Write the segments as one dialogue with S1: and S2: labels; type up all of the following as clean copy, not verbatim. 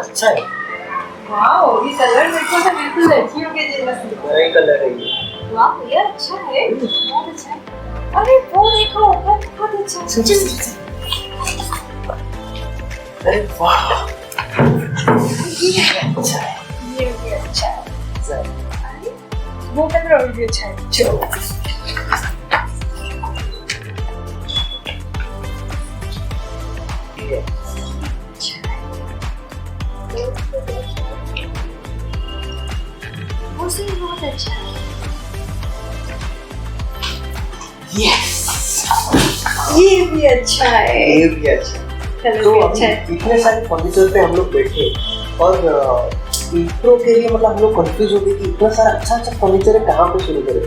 S1: अच्छा है।
S2: वाओ, ये कलर मेरे को तो बिल्कुल लड़कियों के जैसा
S1: मेरा ही कलर है ये।
S2: वाह, ये अच्छा है, बहुत अच्छा है। अरे वो देखो, वो बहुत अच्छा है। चल
S1: अरे वाह,
S2: ये
S1: अच्छा है।
S2: ये भी अच्छा है।
S1: सही।
S2: अरे, वो कलर और भी अच्छा है। चलो
S1: ये
S2: अच्छा है। वो सही बहुत अच्छा है।
S1: यस,
S2: ये भी अच्छा है।
S1: ये भी अच्छा है।
S2: कलर
S1: तो
S2: भी
S1: अभी
S2: अच्छा है।
S1: इतने सारे फर्नीचर पे हम लोग बैठे और इंट्रो के लिए मतलब हम लोग कंफ्यूज हो गए कि इतना सारा अच्छा अच्छा फर्नीचर है, कहाँ पे शुरू करें।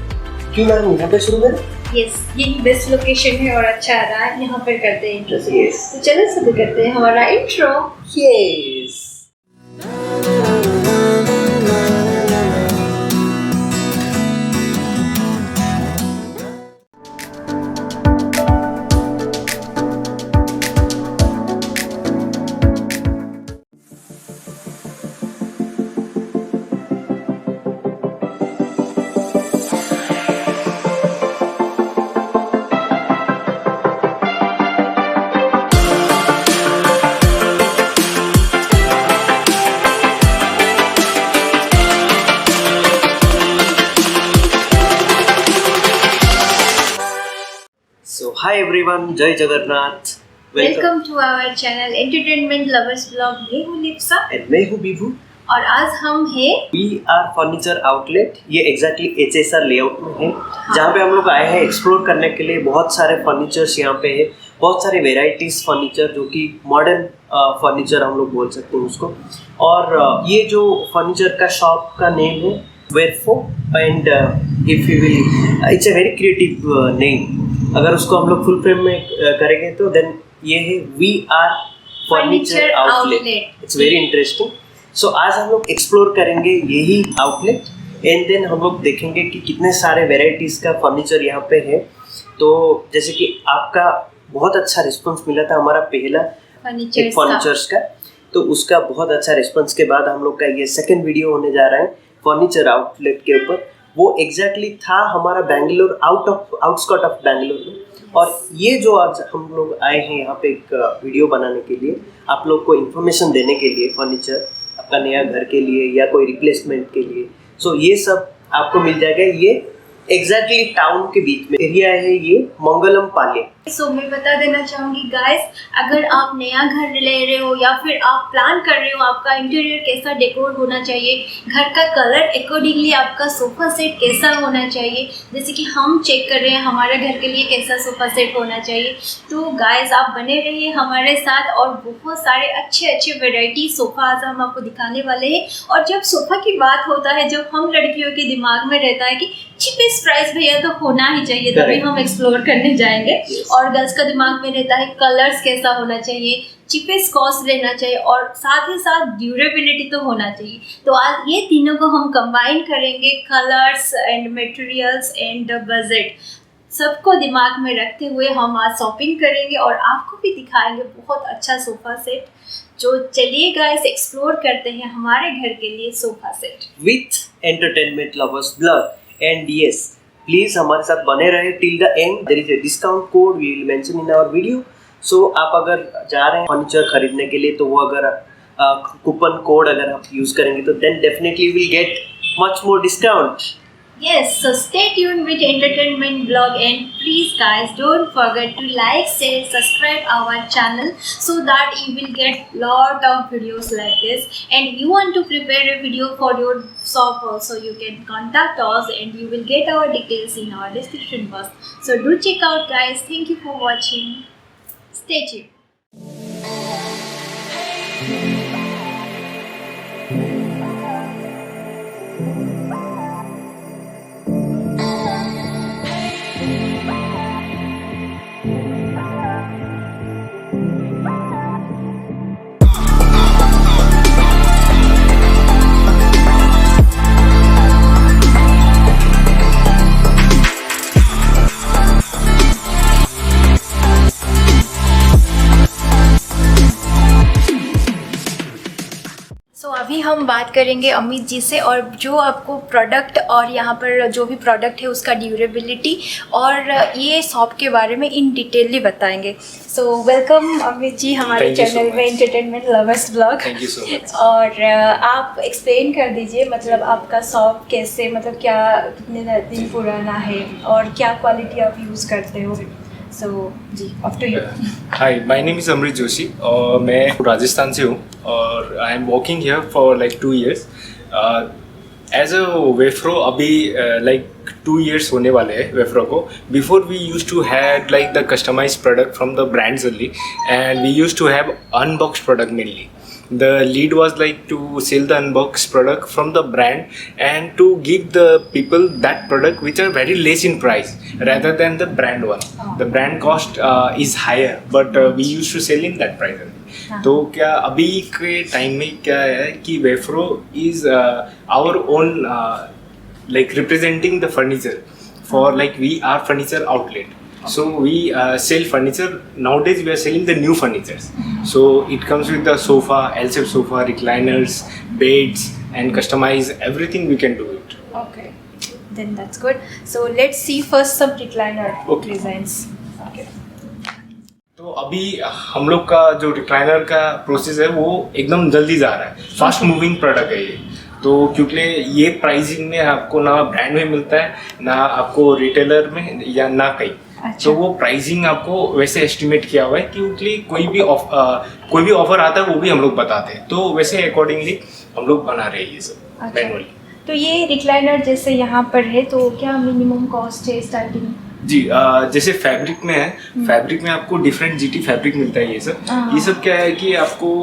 S1: क्यों मैम यहाँ पे शुरू करें?
S2: यस, यही बेस्ट लोकेशन है और अच्छा आ रहा है, यहाँ पर करते हैं इंट्रो।
S1: Yes.
S2: तो चलो शुरू करते हैं हमारा intro.
S1: Yes. So hi everyone, जय Jagannath.
S2: Welcome to our channel entertainment lovers blog. मैं हूँ लिप्सा
S1: एंड मैं हूँ विभू।
S2: और आज हम हैं
S1: वी आर फर्नीचर आउटलेट। ये एग्जैक्टली HSR लेआउट में है, जहाँ पे हम लोग आए हैं एक्सप्लोर करने के लिए। बहुत सारे फर्नीचर्स यहाँ पे है, बहुत सारे वेराइटीज फर्नीचर जो कि मॉडर्न फर्नीचर हम लोग बोल सकते हैं उसको। और ये जो फर्नीचर का शॉप का नेम है वेरफो, and if you will it's a very creative name. अगर उसको हम लोग फुल फ्रेम में करेंगे तो देन ये है we are furniture outlet. It's very interesting. So आज हम लोग एक्सप्लोर करेंगे यही आउटलेट एंड देन हम लोग देखेंगे कि कितने सारे वेराइटीज़ का फर्नीचर यहाँ पे है। तो जैसे कि आपका बहुत अच्छा रिस्पांस मिला था हमारा पहला फर्नीचर्स का, तो उसका बहुत अच्छा रिस्पांस के बाद हम लोग का ये सेकंड वीडियो होने जा रहा है फर्नीचर आउटलेट के ऊपर। वो एग्जैक्टली था हमारा बैंगलोर, आउटस्कर्ट ऑफ बैंगलोर में। और ये जो आज हम लोग आए हैं यहाँ पे एक वीडियो बनाने के लिए, आप लोग को इन्फॉर्मेशन देने के लिए फर्नीचर आपका नया घर के लिए या कोई रिप्लेसमेंट के लिए। सो ये सब आपको मिल जाएगा। ये एग्जैक्टली टाउन के बीच में एरिया है, ये मंगलम पाले।
S2: सो मैं बता देना चाहूँगी गाइस, अगर आप नया घर ले रहे हो या फिर आप प्लान कर रहे हो आपका इंटीरियर कैसा डेकोर होना चाहिए, घर का कलर अकॉर्डिंगली आपका सोफ़ा सेट कैसा होना चाहिए, जैसे कि हम चेक कर रहे हैं हमारे घर के लिए कैसा सोफ़ा सेट होना चाहिए, तो गाइस आप बने रहिए हमारे साथ। और बहुत सारे अच्छे अच्छे वेराइटी सोफ़ा आज हम आपको दिखाने वाले हैं। और जब सोफ़ा की बात होता है, जब हम लड़कियों के दिमाग में रहता है कि चीपेस्ट प्राइस भैया तो होना ही चाहिए, तभी हम एक्सप्लोर करने जाएंगे। और गर्ल्स का दिमाग में रहता है कलर्स कैसा होना चाहिए, चीपेस्ट कॉस्ट लेना चाहिए और साथ ही साथ ड्यूरेबिलिटी तो होना चाहिए। तो आज ये तीनों को हम कंबाइन करेंगे, colours and materials and budget, सबको दिमाग में रखते हुए हम आज शॉपिंग करेंगे और आपको भी दिखाएंगे बहुत अच्छा सोफ़ा सेट। जो चलिए गाइस एक्सप्लोर करते हैं हमारे घर के लिए sofa set
S1: with entertainment lovers blog. And yes, please हमारे साथ बने रहे till the end. There is a discount code we will mention in our video. So आप अगर जा रहे हैं फर्नीचर खरीदने के लिए, तो वो अगर कूपन कोड अगर आप यूज़ करेंगे तो then definitely will get much more discount.
S2: Yes, so stay tuned with Entertainment Blog, and please guys don't forget to like, share, subscribe our channel so that you will get lot of videos like this. And you want to prepare a video for your shop also, you can contact us and you will get our details in our description box. So do check out guys. Thank you for watching. Stay tuned. हम बात करेंगे अमित जी से, और जो आपको product और यहाँ पर जो भी प्रोडक्ट है उसका ड्यूरेबिलिटी और ये शॉप के बारे में इन डिटेलली बताएंगे। सो वेलकम अमित जी हमारे
S3: Thank you so
S2: चैनल में,
S3: much.
S2: Entertainment lovers blog.
S3: Thank you so much.
S2: और आप एक्सप्लेन कर दीजिए मतलब आपका शॉप कैसे, मतलब क्या कितने दिन पुराना है और क्या क्वालिटी आप यूज़ करते हो। सो जी, up to you.
S3: Hi, my name is Amrit Joshi और मैं राजस्थान से हूँ और I am working here for like 2 years as a Wayfro. अभी लाइक 2 years होने वाले हैं वेफ्रो को। Before we use to have like the customize product from the brands only and we use to have unbox product mainly. The lead was like to sell the unboxed product from the brand and to give the people that product which are very less in price rather than the brand one. The brand cost is higher but we used to sell in that price only. तो क्या अभी के time में क्या है कि वेफ्रो is our own like representing the furniture for like we are furniture outlet. So we sell furniture. Nowadays we are selling the new furnitures. So it comes with the sofa, L-shaped sofa, recliners, beds, and customize everything we can do it.
S2: Okay, then that's good. So let's see first some recliner
S3: Okay.
S2: designs. Okay.
S3: तो अभी हम लोग का जो recliner का process है वो एकदम जल्दी जा रहा है. फास्ट मूविंग प्रोडक्ट है ये. तो क्योंकि ये प्राइसिंग में आपको ना ब्रांड में मिलता है ना आपको रिटेलर में या ना कहीं.
S2: अच्छा.
S3: तो वो प्राइसिंग आपको वैसे एस्टिमेट किया हुआ है क्योंकि कोई भी ऑफर आता है वो भी हम लोग बताते हैं. तो वैसे अकॉर्डिंगली हम लोग बना रहे हैं ये सब
S2: अच्छा.
S3: मैनुअली.
S2: तो ये रिक्लाइनर जैसे यहाँ पर है तो क्या मिनिमम कॉस्ट है स्टार्टिंग?
S3: जी जैसे फैब्रिक में है, फैब्रिक में आपको डिफरेंट जीटी फैब्रिक मिलता है. ये सब क्या है कि आपको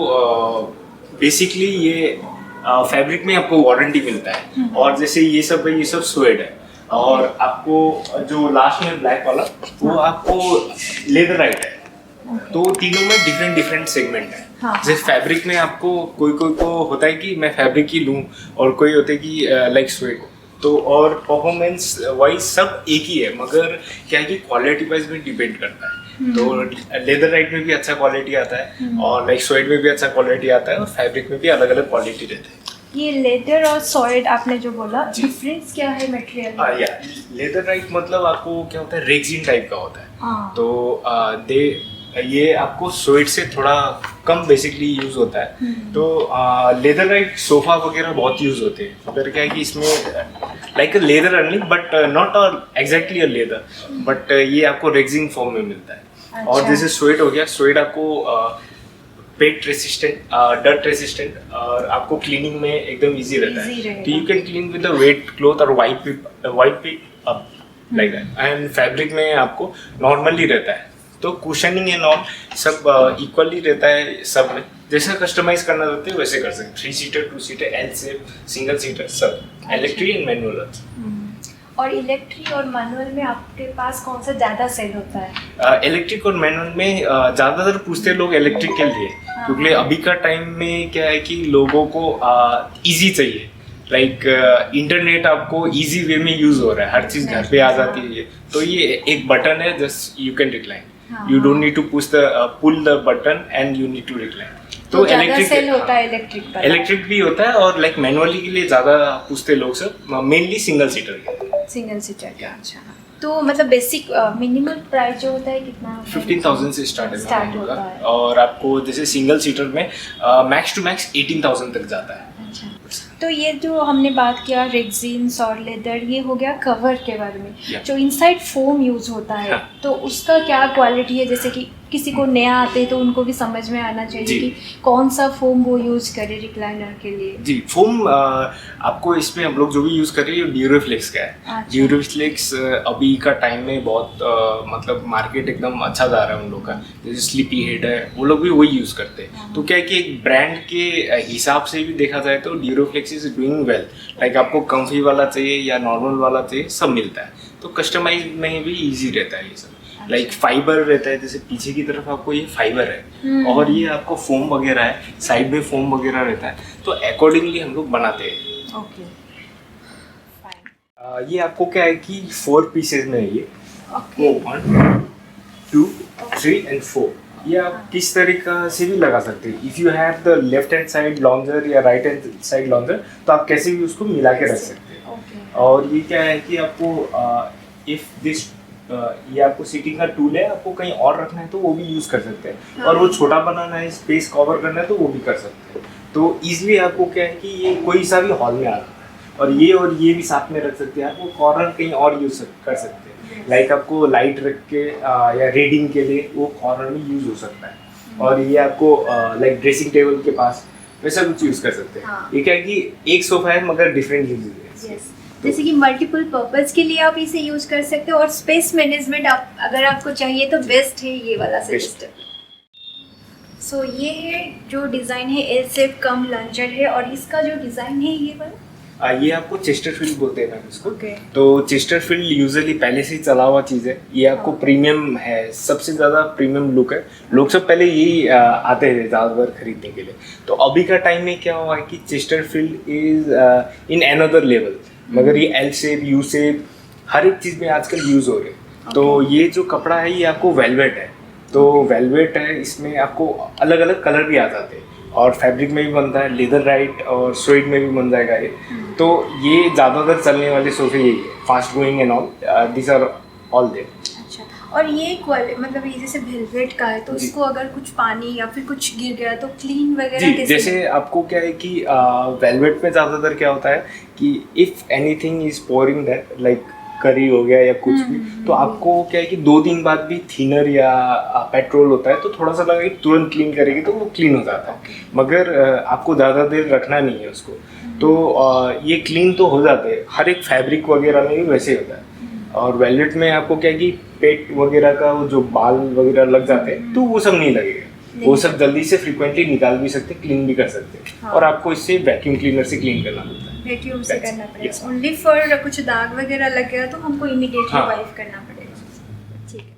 S3: बेसिकली ये फैब्रिक में आपको वारंटी मिलता है. और जैसे ये सब स्वेड है. और आपको जो लास्ट में ब्लैक वाला वो आपको लेदर राइट है. तो तीनों में डिफरेंट सेगमेंट है.
S2: हाँ.
S3: जैसे फैब्रिक में आपको कोई को होता है कि मैं फैब्रिक ही लूँ और कोई होता है कि लाइक स्वेड. तो और परफॉर्मेंस वाइज सब एक ही है मगर क्या है कि क्वालिटी वाइज भी डिपेंड करता है. तो लेदर राइट में भी अच्छा क्वालिटी आता है और लाइक स्वेड में भी अच्छा क्वालिटी आता है और फैब्रिक में भी अलग अलग क्वालिटी रहते हैं.
S2: ये लेदर और सॉइड आपने जो बोला, डिफरेंस क्या है मटेरियल?
S3: या लेदर राइट मतलब आपको क्या होता है रेक्सिन टाइप का होता है. तो ये आपको स्वेड से थोड़ा कम बेसिकली यूज होता है. तो लेदर राइट सोफा वगैरह बहुत यूज होते हैं. फिर क्या है कि इसमें like leather earning but not exactly a leather but ये आपको रेक्सिन फॉर्म में मिलता है.
S2: अच्छा.
S3: और जैसे स्वेड हो गया, स्वेड आपको पेट रेसिस्टेंट, डर्ट रेसिस्टेंट और आपको क्लीनिंग में एकदम इजी रहता है. तो you can clean with the wet cloth और wipe it up like that. And fabric में आपको नॉर्मली रहता है. तो कुशनिंग एंड ऑल सब इक्वली रहता है सब में. जैसा कस्टमाइज करना चाहते हैं वैसे कर सकते हैं. 3 seater, 2 seater, L shape, single seater सब इलेक्ट्रिक एंड मैनुअल.
S2: और इलेक्ट्रिक और मैनुअल में आपके पास कौन सा ज़्यादा सेल होता है?
S3: इलेक्ट्रिक और मैनुअल में ज़्यादातर पूछते हैं लोग इलेक्ट्रिक के लिए. क्योंकि अभी का टाइम में क्या है कि लोगों को इजी चाहिए. लाइक इंटरनेट आपको इजी वे में यूज हो रहा है. हर चीज़ घर पे आ जाती है. तो ये एक बटन है, just you can recline. You don't need to pull the button and you need to recline.
S2: तो इलेक्ट्रिक सेल होता है इलेक्ट्रिक पर.
S3: इलेक्ट्रिक भी होता है और लाइक मैनुअली के लिए ज़्यादा पूछते लोग सब मेनली सिंगल सीटर के.
S2: सिंगल सीटर का. अच्छा. तो मतलब बेसिक मिनिमम प्राइस जो होता है कितना?
S3: 15,000 से स्टार्ट
S2: होता है.
S3: और आपको जैसे सिंगल सीटर में मैक्स टू मैक्स 18,000 तक जाता है.
S2: अच्छा. तो ये जो हमने बात किया रेक्सिन्स और लेदर, ये हो गया कवर के बारे में. जो इनसाइड फोम यूज होता है तो उसका क्या क्वालिटी है? जैसे कि किसी को नया आते हैं तो उनको भी समझ में आना चाहिए कि कौन सा फोम वो यूज करे रिक्लाइनर के लिए.
S3: जी फोम आपको इसमें हम लोग जो भी यूज कर रहे हैं ड्यूरोफ्लेक्स का है.
S2: अच्छा.
S3: ड्यूरोफ्लेक्स अभी का टाइम में बहुत मतलब मार्केट एकदम अच्छा जा रहा है उन लोग का. जैसे स्लीपी हेड है वो लोग भी वही यूज करते हैं. तो क्या है कि एक ब्रांड के हिसाब से भी देखा जाए तो Duroflex is doing well. Like आपको कंफी वाला चाहिए या नॉर्मल वाला चाहिए सब मिलता है. तो कस्टमाइज में भी ईजी रहता है ये सब. लाइक फाइबर रहता है. जैसे पीछे की तरफ आपको ये फाइबर है और ये आपको फोम वगैरह है. साइड में फोम वगैरह रहता है. तो अकॉर्डिंगली हम लोग बनाते हैं.
S2: Okay fine.
S3: ये आपको क्या है कि 4 पीसेज में है ये.
S2: ओके.
S3: 1 2 3 and 4. ये आप किस तरीका से भी लगा सकते हैं. If you have the left hand side lounger या राइट हैंड साइड लॉन्जर तो आप कैसे भी उसको मिला के रख सकते हैं. और ये क्या है कि आपको इफ़ दिस ये आपको सीटिंग का टूल है, आपको कहीं और रखना है तो वो भी यूज़ कर सकते हैं. और वो छोटा बनाना है, स्पेस कवर करना है तो वो भी कर सकते हैं. तो ईजिली आपको क्या है कि ये कोई सा भी हॉल में आ रहा है और ये भी साथ में रख सकते हैं. आप वो कॉर्नर कहीं और यूज़ कर सकते हैं. लाइक आपको लाइट रख के या रीडिंग के लिए वो कॉर्नर में यूज़ हो सकता है. और ये आपको लाइक ड्रेसिंग टेबल के पास वैसा कुछ यूज़ कर सकते हैं.
S2: हाँ.
S3: ये क्या है कि एक सोफ़ा है मगर डिफरेंट यूज है.
S2: जैसे कि मल्टीपल पर्पस के लिए आप इसे यूज कर सकते हो और स्पेस मैनेजमेंट आप अगर आपको चाहिए तो बेस्ट है ये वाला सिस्टम. सो ये है जो डिज़ाइन है एल शेप कम लंचर है और इसका जो डिज़ाइन है ये वाला
S3: ये आपको चेस्टरफील्ड बोलते हैं मैम इसको.
S2: Okay.
S3: तो चेस्टरफील्ड यूजुअली पहले से ही चला हुआ चीज़ है. ये आपको प्रीमियम है, सबसे ज़्यादा प्रीमियम लुक है. लोग सब पहले यही आते थे ज़्यादातर खरीदने के लिए. तो अभी का टाइम में क्या हुआ है कि Chesterfield is in another level. मगर ये एल शेप यू शेप हर एक चीज़ में आजकल यूज़ हो रहे हैं. तो ये जो कपड़ा है ये आपको वेलवेट है. तो वेलवेट है, इसमें आपको अलग अलग कलर भी आ जाते हैं और फैब्रिक में भी बनता है, लेदर राइट और स्वेड में भी बन जाएगा ये. तो ये ज़्यादातर चलने वाले सोफे यही है, fast going and all, this are all there.
S2: अच्छा. और ये मतलब ये जैसे वेलवेट का है तो इसको अगर कुछ पानी या फिर कुछ गिर गया तो क्लीन वगैरह
S3: जी.
S2: कैसे?
S3: जैसे आपको क्या है कि वेलवेट में ज़्यादातर क्या होता है कि if anything is pouring that like करी हो गया या कुछ भी, तो आपको क्या है कि 2 दिन बाद भी थिनर या पेट्रोल होता है तो थोड़ा सा लगा कि तुरंत क्लीन करेगी तो वो क्लीन हो जाता है. मगर आपको ज़्यादा देर रखना नहीं है उसको. तो ये क्लीन तो हो जाते हैं. हर एक फैब्रिक वगैरह में भी वैसे ही होता है. और वेलवेट में आपको क्या है कि पेट वगैरह का वो जो बाल वगैरह लग जाते हैं तो वो सब नहीं लगेगा. वो सब जल्दी से फ्रिक्वेंटली निकाल भी सकते, क्लीन भी कर सकते हैं.
S2: हाँ.
S3: और आपको इससे वैक्यूम क्लीनर से क्लीन करना पड़ता है.
S2: वैक्यूम से करना
S3: Yes.
S2: पड़ेगा. ओनली फॉर कुछ दाग वगैरह लग गया तो हमको इमीडिएटली
S3: हाँ.
S2: वाइप करना पड़ेगा. ठीक है.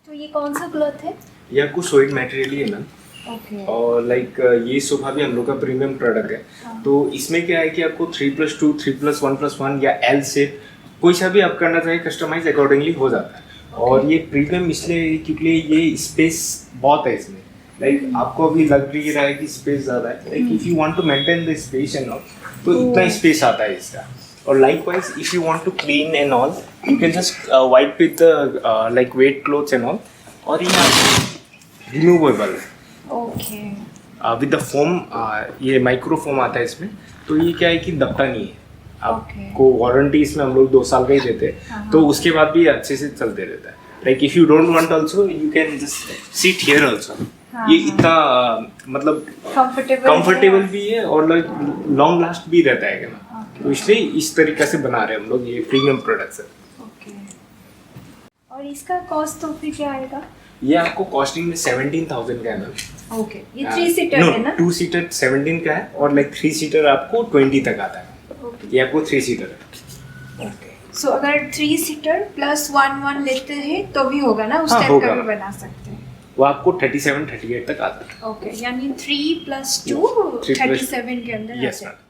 S2: तो ये कौन सा क्लॉथ है?
S3: ये आपको सोइड मटेरियल ही है मैम.
S2: ओके.
S3: और लाइक ये सोफा भी हम लोग का प्रीमियम प्रोडक्ट है.
S2: हाँ.
S3: तो इसमें क्या है कि आपको 3+2, 3+1+1 या एल शेप कोई सा भी आप करना चाहिए कस्टमाइज अकॉर्डिंगली हो जाता है. और ये प्रीमियम इसलिए क्योंकि ये स्पेस बहुत है इसमें. लाइक आपको अभी लग भी रहा है कि स्पेस ज़्यादा है. Like if you want to maintain the space and all तो इतना स्पेस आता है इसका. और likewise if you want to clean and all you can just wipe with like wet clothes and all. और ये रिमूवेबल है
S2: ओके.
S3: With the foam. ये माइक्रो फोम आता है इसमें. तो ये क्या है कि दबता नहीं है. आपको वारंटी इसमें हम लोग 2 साल का ही देते हैं. तो उसके बाद भी अच्छे से चलते रहता है. Like if you don't want also you can just sit here also. ये इतना मतलब कंफर्टेबल भी है और लॉन्ग लास्ट भी रहता है ना. तो इसलिए इस तरीके से बना रहे हैं हम लोग. ये प्रीमियम प्रोडक्ट्स है.
S2: ओके. और इसका कॉस्ट तो फिर क्या आएगा?
S3: ये आपको कॉस्टिंग में 17,000 का है मैम.
S2: ओके. ये 3 सीटर है ना?
S3: 2 सीटर 17 का है और लाइक 3 सीटर आपको 20 तक आता है. ये आपको 3 सीटर है.
S2: ओके. सो अगर 3 सीटर प्लस 1 लेते हैं तो भी होगा ना? उस
S3: हाँ,
S2: टाइप का
S3: होगा.
S2: भी बना सकते हैं.
S3: वो आपको 37-38 तक आता है.
S2: ओके. यानी 3+2 37 के अंदर
S3: यस मैम.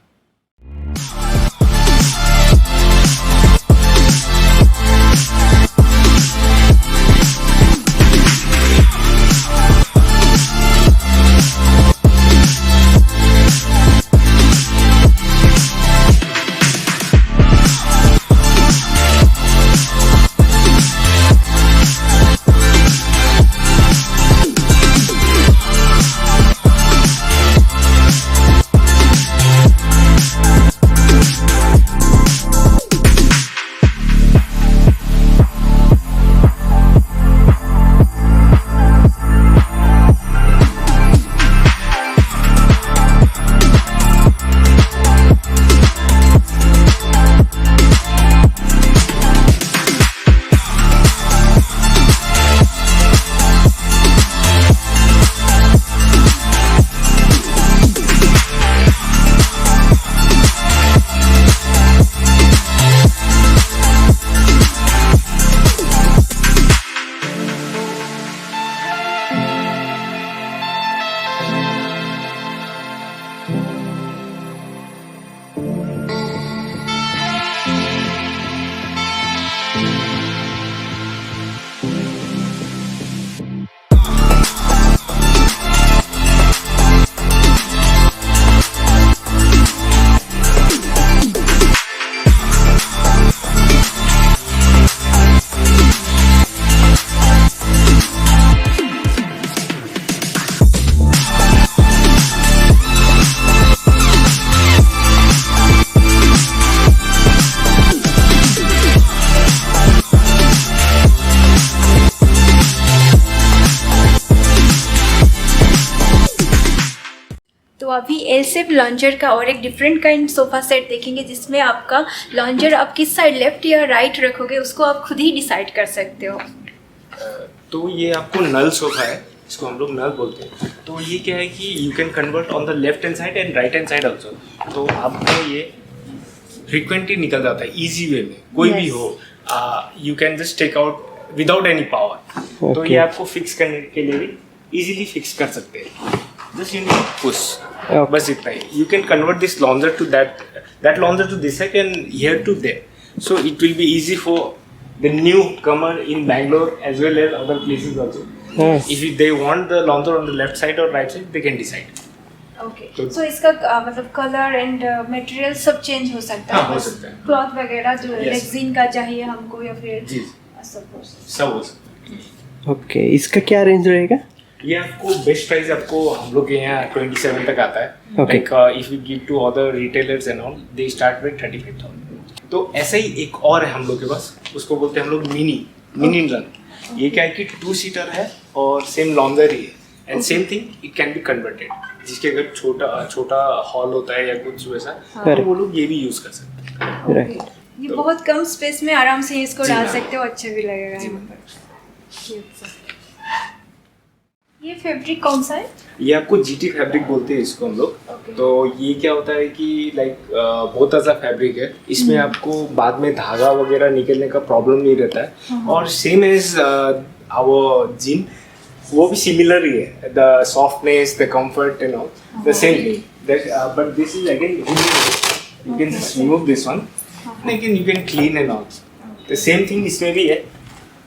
S2: अभी एल-शेप लॉन्जर का और एक डिफरेंट काइंड सोफ़ा सेट देखेंगे जिसमें आपका लॉन्जर आप किस साइड लेफ्ट या राइट रखोगे उसको आप खुद ही डिसाइड कर सकते हो।
S3: तो ये आपको नल सोफा है, इसको हम लोग नल बोलते हैं। तो ये क्या है कि you can convert on the left hand side and right hand side also. तो आपको ये फ्रीक्वेंटली निकल जाता है इजी वे में, कोई भी हो you can just take out without any power. तो ये आपको फिक्स करने के लिए भी इजीली फिक्स कर सकते हैं, जस्ट यू नीड पुश, बस इतना ही। You can convert this lounger to that lounger to this side and here to there, so it will be easy for the newcomer in Bangalore as well as other places also. If they want the launcher on the left side or right side, they can decide.
S2: Okay, so इसका मतलब colour and material सब change हो सकता है।
S3: हाँ, हो सकता है।
S2: क्लॉथ वगैरह जो
S3: Yes.
S2: रेक्सिन का चाहिए हमको या फिर
S3: जी
S2: सब हो सकता
S3: सब हो सकता है।
S1: ओके, इसका क्या रेंज रहेगा?
S3: ये आपको बेस्ट प्राइस आपको हम लोग के यहाँ 27 तक आता है।
S1: Okay.
S3: Like if you give to other retailers and all they start with 35,000। तो ऐसा ही एक और है हम लोग के पास, उसको बोलते हैं हम लोग मिनी रन। ये क्या है कि 2 सीटर है और सेम लॉन्जर ही है and same thing it can be converted. जिसके अगर छोटा हॉल होता है या कुछ वैसा, तो वो लोग ये भी यूज कर सकते हैं।
S2: है। ओके, ये बहुत कम स्पेस में आराम से इसको
S3: जी
S2: डाल
S3: हाँ।
S2: सकते हो, अच्छा भी लगेगा यहाँ पर। ये फैब्रिक कौन सा है?
S3: ये आपको जीटी फैब्रिक बोलते हैं इसको हम लोग।
S2: Okay.
S3: तो ये क्या होता है कि लाइक बहुत अच्छा फैब्रिक है, इसमें आपको बाद में धागा वगैरह निकलने का प्रॉब्लम नहीं रहता है। और सेम एज आवर जीन, वो भी सिमिलर ही है, the softness, the comfort and all the same thing, but this is again you can just remove this one, लेकिन you can clean and all. The same thing इसमें भी है,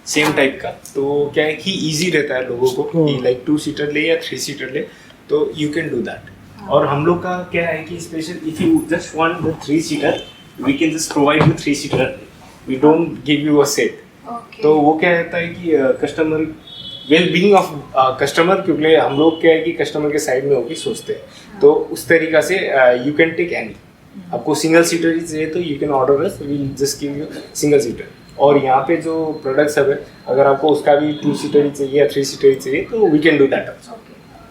S3: same type का। तो क्या है कि इजी रहता है लोगों को कि लाइक 2 सीटर ले या 3 सीटर ले, तो यू कैन डू दैट। और हम लोग का क्या है कि special if you just want the 3 seater, we can just provide you 3 seater, we don't give you a set. तो वो क्या रहता है कि customer well being of customer, क्योंकि हम लोग क्या है कि कस्टमर के साइड में होकर सोचते हैं, तो उस तरीका से यू कैन टेक एनी। आपको सिंगल सीटर ही चाहिए तो you can order us, we will just give you single seater. और यहाँ पे जो प्रोडक्ट्स सब है, अगर आपको उसका भी 2 सीटर ही चाहिए या 3 सीटर ही चाहिए, तो we can do that also.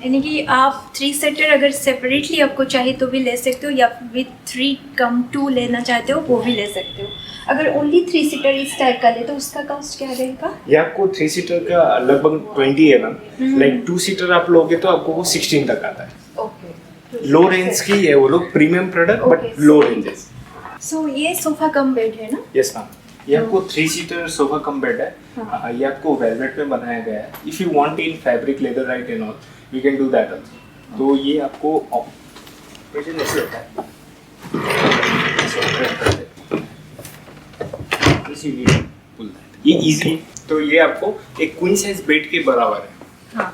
S2: यानी कि आप 3 सीटर अगर सेपरेटली आपको चाहिए तो भी ले सकते हो, या विथ 3+2 लेना चाहते हो वो भी ले सकते हो। अगर ओनली 3 सीटर इस टाइप का ले तो उसका कॉस्ट क्या रहेगा?
S3: ये आपको 3 सीटर का लगभग 20 है मैम। लाइक 2 सीटर आप लोगे तो आपको वो 16 तक आता है।
S2: ओके,
S3: लो रेंज की है वो लोग, premium product but low ranges.
S2: So ये सोफा कम बेड है ना?
S3: यस मैम, ये आपको 3 सीटर सोफा कम बेड है। ये आपको वेलवेट में बनाया गया है। If you want in fabric leather right and all, we can do that also. तो ये आपको ऑपरेशन ऐसे होता है, ये इजी। तो ये आपको एक क्वीन साइज बेड के बराबर है।
S2: हाँ,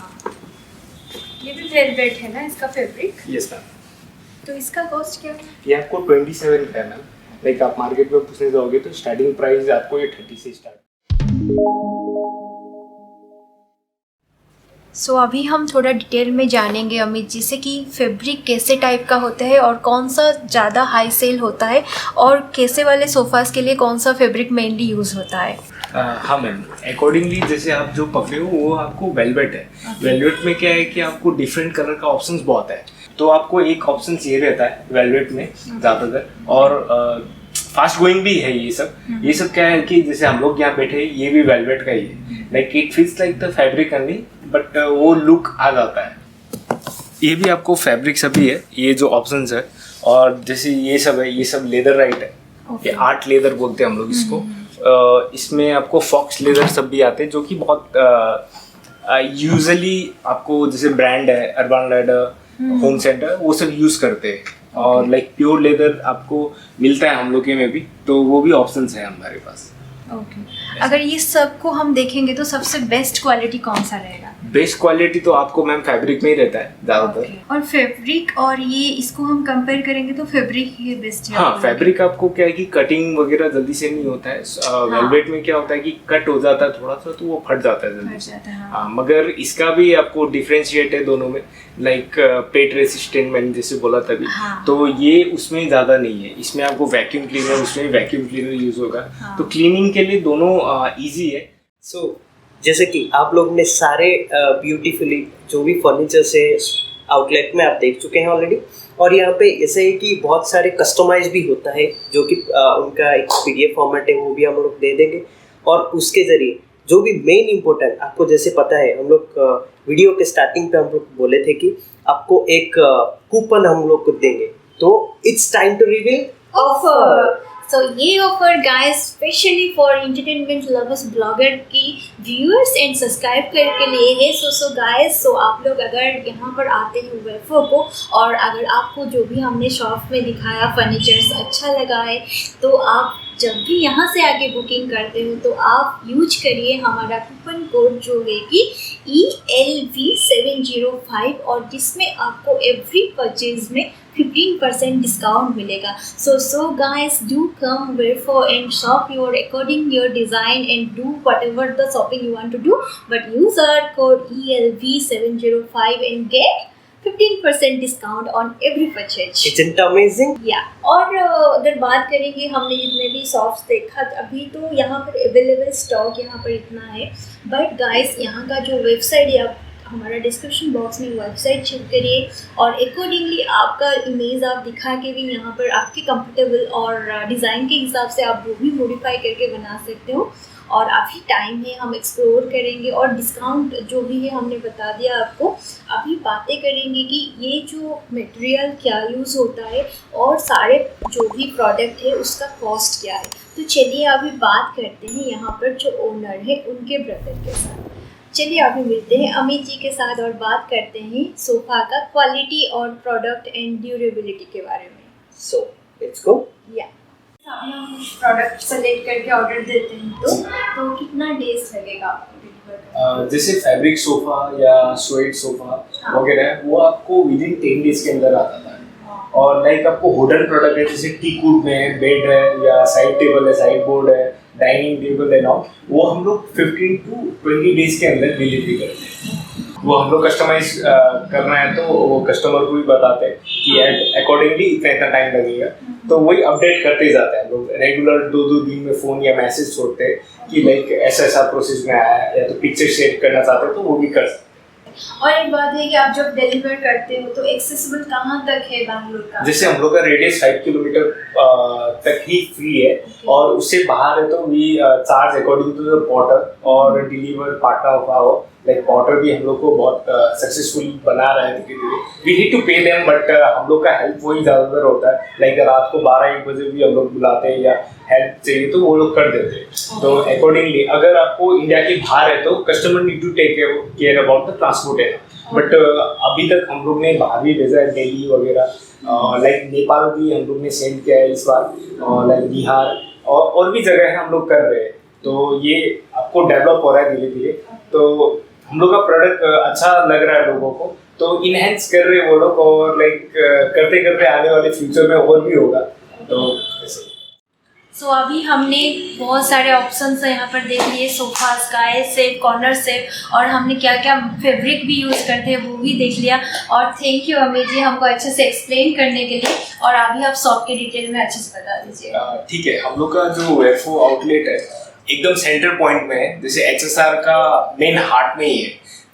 S2: ये भी वेलवेट है ना इसका फैब्रिक?
S3: Yes ma'am.
S2: तो इसका कॉस्ट क्या है?
S3: ये आपको 27 है मैम। लाइक आप मार्केट में पूछने जाओगे तो स्टार्टिंग प्राइस आपको ये 30 से स्टार्ट।
S2: सो अभी हम थोड़ा डिटेल में जानेंगे अमित जी से कि फैब्रिक कैसे टाइप का होता है और कौन सा ज़्यादा हाई सेल होता है, और कैसे वाले सोफ़ाज़ के लिए कौन सा फैब्रिक मेनली यूज़ होता है।
S3: हाँ मैम, अकॉर्डिंगली जैसे आप जो पकड़े हो वो आपको वेलवेट है। वेलवेट में क्या है कि आपको डिफरेंट कलर का ऑप्शंस बहुत है, तो आपको एक ऑप्शन ये रहता है वेलवेट में ज़्यादातर। और फास्ट गोइंग भी है ये सब। ये सब क्या है कि जैसे हम लोग यहाँ बैठे ये भी वेलवेट का ही है। Like it feels like the fabric only, but वो लुक आ जाता है। ये भी आपको फैब्रिक सभी है, ये जो ऑप्शंस है। और जैसे ये सब है, ये सब लेदर राइट है। ये आर्ट लेदर बोलते हैं हम लोग इसको। इसमें आपको फॉक्स लेदर सब भी आते हैं, जो कि बहुत यूजुअली आपको जैसे ब्रांड है अर्बन लैडर, होम सेंटर, वो सब यूज करते हैं। और लाइक प्योर लेदर आपको मिलता है हम लोग के में भी, तो वो भी ऑप्शंस है हमारे पास।
S2: ओके, अगर ये सब को हम देखेंगे तो सबसे बेस्ट क्वालिटी कौन सा रहेगा?
S3: बेस्ट क्वालिटी तो आपको मैम फैब्रिक में ही रहता है ज़्यादातर।
S2: और फैब्रिक और ये इसको हम कंपेयर करेंगे तो फैब्रिक ही बेस्ट है।
S3: हाँ, फैब्रिक आपको क्या है कि कटिंग वगैरह जल्दी से नहीं होता है। वेलवेट में क्या होता है कि कट हो जाता है थोड़ा सा, तो वो फट जाता है जल्दी से। हाँ, मगर इसका भी आपको डिफरेंशिएट है दोनों में। लाइक पेट रेसिस्टेंट मैंने जैसे बोला तभी, तो ये उसमें ज़्यादा नहीं है। इसमें आपको वैक्यूम क्लीनर, उसमें वैक्यूम क्लीनर यूज होगा। तो क्लीनिंग के लिए दोनों ईजी है।
S1: सो जैसे कि आप लोग ने सारे ब्यूटीफुली जो भी फर्नीचर से आउटलेट में आप देख चुके हैं ऑलरेडी। और यहाँ पे ऐसे है कि बहुत सारे कस्टमाइज भी होता है, जो कि उनका एक PDF फॉर्मेट है, वो भी हम लोग दे देंगे। और उसके ज़रिए जो भी मेन इम्पोर्टेंट, आपको जैसे पता है हम लोग वीडियो के स्टार्टिंग पे हम लोग बोले थे कि आपको एक कूपन हम लोग को देंगे, तो it's time to reveal
S2: offer. So ये offer guys specially for entertainment lovers blogger की व्यूअर्स एंड सब्सक्राइब करके लिए है। सो गाइस, सो आप लोग अगर यहाँ पर आते हैं वेफो को, और अगर आपको जो भी हमने शॉप में दिखाया फर्नीचर्स अच्छा लगा है, तो आप जब भी यहाँ से आके बुकिंग करते हो तो आप यूज करिए हमारा कूपन कोड जो है कि ELV705, और जिसमें आपको एवरी परचेज में 15% डिस्काउंट मिलेगा। So guys, do come Wayfo and shop your according your design and do whatever the shopping you want to do, but use our code ELV705 and get 15% discount on every purchase.
S1: Isn't amazing?
S2: या और अगर बात करेंगे हमने जितने भी shops देखा, अभी तो यहाँ पर अवेलेबल स्टॉक यहाँ पर इतना है, बट गाइस यहाँ का जो वेबसाइट है, आप हमारा डिस्क्रिप्शन बॉक्स में वेबसाइट चेक करिए और अकॉर्डिंगली आपका इमेज आप दिखा के भी यहाँ पर आपके कंफर्टेबल और डिज़ाइन के हिसाब से आप वो भी मॉडिफाई करके बना सकते हो। और अभी टाइम है, हम एक्सप्लोर करेंगे और डिस्काउंट जो भी है हमने बता दिया आपको। अभी बातें करेंगे कि ये जो मटेरियल क्या यूज़ होता है और सारे जो भी प्रोडक्ट है उसका कॉस्ट क्या है। तो चलिए अभी बात करते हैं यहाँ पर जो ओनर है उनके ब्रदर के साथ। चलिए अभी मिलते हैं अमित जी के साथ और बात करते हैं सोफ़ा का क्वालिटी और प्रोडक्ट एंड ड्यूरेबिलिटी के बारे में।
S1: So let's go.
S2: या अभी हम प्रोडक्ट सेलेक्ट करके ऑर्डर देते हैं तो कितना डेज लगेगा आपको डिलीवर करने?
S3: जैसे फैब्रिक सोफा या स्वेट सोफा वगैरह वो आपको विदिन 10 डेज के अंदर आता है। और लाइक आपको वुडन प्रोडक्ट है, जैसे टीकूड में बेड है या साइड टेबल है, साइड बोर्ड है, डाइनिंग टेबल है, नाउ वो हम लोग 15 to 20 डेज के अंदर डिलीवरी करते हैं। वो हम लोग कस्टमाइज करना है तो वो कस्टमर को भी बताते हैं कि अकॉर्डिंगली इतना इतना टाइम लगेगा, तो वही अपडेट करते जाते हैं। हम लोग रेगुलर 2-2 दिन में फ़ोन या मैसेज छोड़ते हैं कि लाइक ऐसा ऐसा प्रोसेस में आया है, या तो पिक्चर शेयर करना चाहते हैं तो वो भी कर सकते हैं।
S2: और एक बात है कि आप जब डिलीवर करते हो तो एक्सेसिबल कहाँ तक है बैंगलोर का?
S3: जैसे हम लोग का रेडियस 5 किलोमीटर तक ही फ्री है, और उससे बाहर है तो we charge according to the Porter और deliver partner of our. Like Porter भी हम लोग को बहुत सक्सेसफुल बना रहा है धीरे धीरे। We need to pay them, but हम लोग का हेल्प वही ज़्यादातर होता है। लाइक रात को 12-1 बजे भी हम लोग बुलाते हैं या हेल्प चाहिए तो वो लोग कर देते हैं। तो अकॉर्डिंगली अगर आपको इंडिया के बाहर है तो customer need to take care about the transport है। बट अभी तक हम लोग ने बाहर भी भेजा है, दिल्ली वगैरह, लाइक नेपाल भी हम लोग ने सेंड किया है इस बार, लाइक बिहार और भी जगह है हम लोग कर रहे हैं। तो ये आपको डेवलप हो रहा है धीरे धीरे। तो हम लोग का प्रोडक्ट अच्छा लग रहा है लोगों को, तो इनहेंस कर रहे हैं वो लोग, और लाइक करते करते आने वाले फ्यूचर में और भी होगा। तो ऐसे
S2: सो अभी हमने बहुत सारे ऑप्शंस यहाँ पर देख लिए, sofa, sky safe, corner safe, और हमने क्या क्या फैब्रिक भी यूज़ करते हैं वो भी देख लिया। और थैंक यू अमित जी हमको अच्छे से एक्सप्लेन करने के लिए। और अभी आप शॉप के डिटेल में अच्छे से बता दीजिए।
S3: ठीक है, हम लोग का जो वेफो आउटलेट है एकदम सेंटर पॉइंट में है, जैसे HSR का मेन हार्ट में ही है।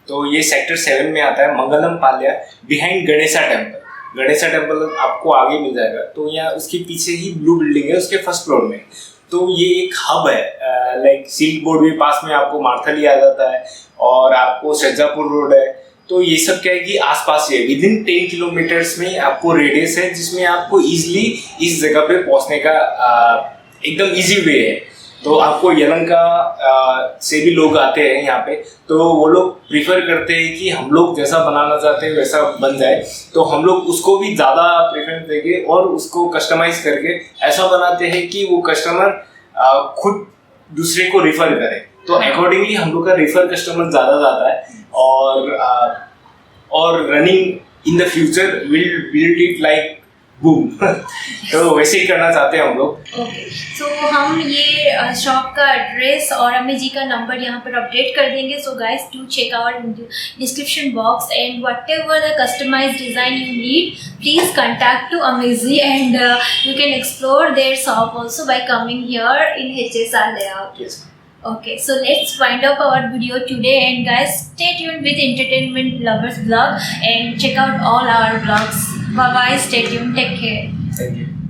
S3: तो ये सेक्टर 7 में आता है, मंगलम पाल्या, behind Ganesha temple. Ganesha temple आपको आगे मिल जाएगा। तो यहाँ उसके पीछे ही ब्लू बिल्डिंग है, उसके फर्स्ट फ्लोर में। तो ये एक हब है, लाइक सिल्क बोर्ड भी पास में आपको मार्थली आ जाता है, और आपको शाहजहाँपुर रोड है। तो ये सब क्या है कि आसपास ही है, विदिन 10 किलोमीटर्स में आपको रेडियस है, जिसमें आपको ईजिली इस जगह पे पहुँचने का एकदम ईजी वे है। तो आपको यलहंका से भी लोग आते हैं यहाँ पे, तो वो लोग प्रीफर करते हैं कि हम लोग जैसा बनाना चाहते हैं वैसा बन जाए। तो हम लोग उसको भी ज़्यादा प्रेफरेंस देंगे और उसको कस्टमाइज करके ऐसा बनाते हैं कि वो कस्टमर खुद दूसरे को रिफ़र करे। तो अकॉर्डिंगली हम लोग का रिफ़र कस्टमर ज़्यादा जाता है, और running in the future will build it like boom. तो वैसे ही करना चाहते हैं हम लोग।
S2: ओके, सो हम ये शॉप का एड्रेस और अमित जी का नंबर यहाँ पर अपडेट कर देंगे। So guys do check our description box and whatever the customized design you need, please contact to Amit ji and you can explore their shop also by coming here in HSR layout.
S3: Yes.
S2: Okay, so let's wind up our video today, and guys, stay tuned with Entertainment Lovers Vlog and check out all our vlogs. Bye bye, stay tuned, take care.
S3: Thank you.